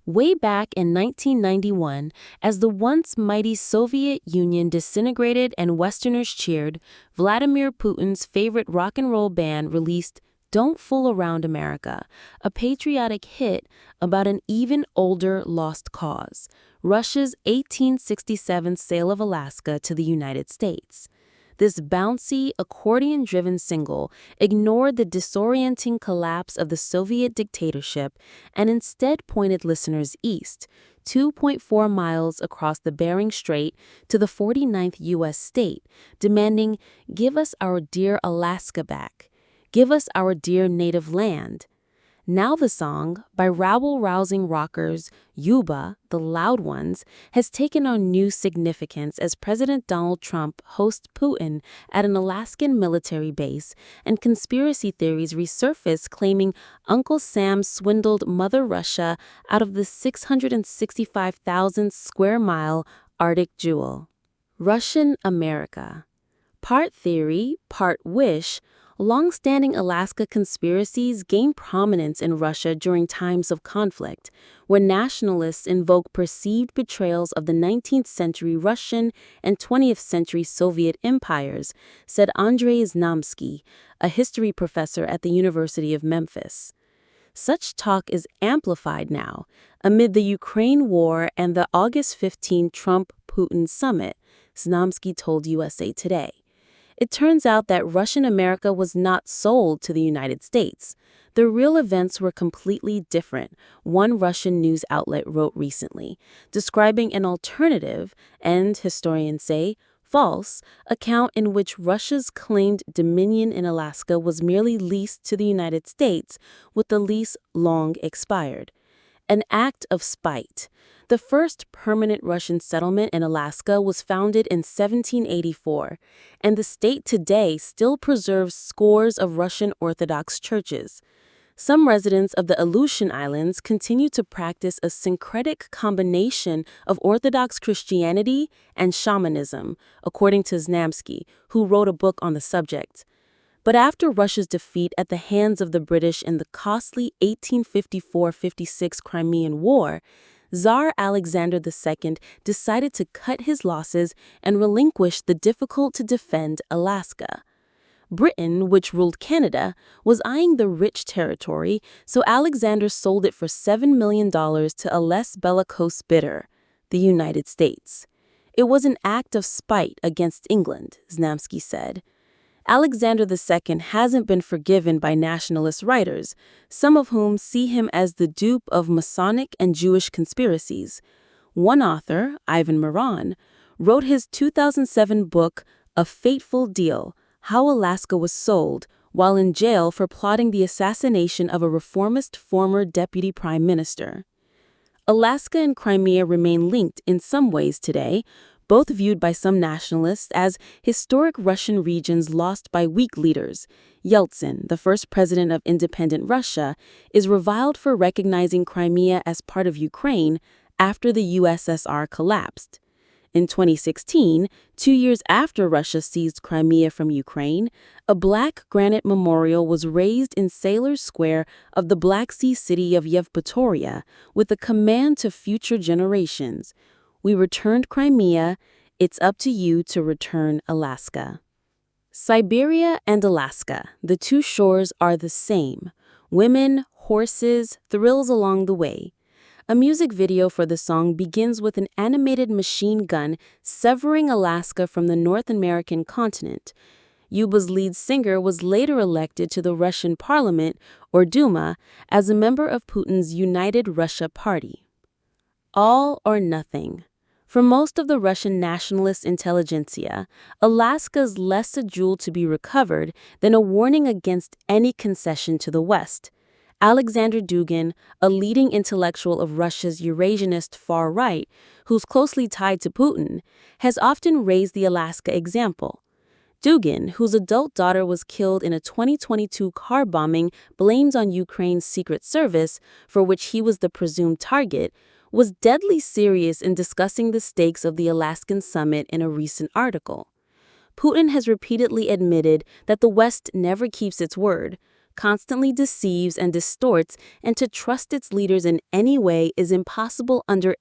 Way back in 1991, as the once mighty Soviet Union disintegrated and Westerners cheered, Vladimir Putin's favorite rock and roll band released Don't Fool Around America, a patriotic hit about an even older lost cause, Russia's 1867 sale of Alaska to the United States. This bouncy, accordion-driven single ignored the disorienting collapse of the Soviet dictatorship and instead pointed listeners east, 2.4 miles across the Bering Strait to the 49th U.S. state, demanding, "Give us our dear Alaska back. Give us our dear native land." Now the song, by rabble-rousing rockers Lyuba, the Loud Ones, has taken on new significance as President Donald Trump hosts Putin at an Alaskan military base, and conspiracy theories resurface claiming Uncle Sam swindled Mother Russia out of the 665,000 square mile Arctic jewel. Russian America. Part theory, part wish, long-standing Alaska conspiracies gain prominence in Russia during times of conflict, where nationalists invoke perceived betrayals of the 19th century Russian and 20th century Soviet empires, said Andrei Znamsky, a history professor at the University of Memphis. Such talk is amplified now, amid the Ukraine war and the August 15 Trump-Putin summit, Znamsky told USA Today. It turns out that Russian America was not sold to the United States. The real events were completely different, one Russian news outlet wrote recently, describing an alternative, and historians say, false, account in which Russia's claimed dominion in Alaska was merely leased to the United States, with the lease long expired. An act of spite. The first permanent Russian settlement in Alaska was founded in 1784, and the state today still preserves scores of Russian Orthodox churches. Some residents of the Aleutian Islands continue to practice a syncretic combination of Orthodox Christianity and shamanism, according to Znamsky, who wrote a book on the subject. But after Russia's defeat at the hands of the British in the costly 1854-56 Crimean War, Tsar Alexander II decided to cut his losses and relinquish the difficult-to-defend Alaska. Britain, which ruled Canada, was eyeing the rich territory, so Alexander sold it for $7 million to a less bellicose bidder, the United States. It was an act of spite against England, Znamsky said. Alexander II hasn't been forgiven by nationalist writers, some of whom see him as the dupe of Masonic and Jewish conspiracies. One author, Ivan Moran, wrote his 2007 book, A Fateful Deal: How Alaska Was Sold, while in jail for plotting the assassination of a reformist former deputy prime minister. Alaska and Crimea remain linked in some ways today, both viewed by some nationalists as historic Russian regions lost by weak leaders. Yeltsin, the first president of independent Russia, is reviled for recognizing Crimea as part of Ukraine after the USSR collapsed. In 2016, 2 years after Russia seized Crimea from Ukraine, a black granite memorial was raised in Sailors' Square of the Black Sea city of Yevpatoria with a command to future generations: "We returned Crimea, it's up to you to return Alaska." Siberia and Alaska, the two shores are the same. Women, horses, thrills along the way. A music video for the song begins with an animated machine gun severing Alaska from the North American continent. Lyuba's lead singer was later elected to the Russian parliament, or Duma, as a member of Putin's United Russia Party. All or nothing. For most of the Russian nationalist intelligentsia, Alaska's less a jewel to be recovered than a warning against any concession to the West. Alexander Dugin, a leading intellectual of Russia's Eurasianist far right, who's closely tied to Putin, has often raised the Alaska example. Dugin, whose adult daughter was killed in a 2022 car bombing blamed on Ukraine's Secret Service, for which he was the presumed target, was deadly serious in discussing the stakes of the Alaskan summit in a recent article. Putin has repeatedly admitted that the West never keeps its word. constantly deceives and distorts, and to trust its leaders in any way is impossible under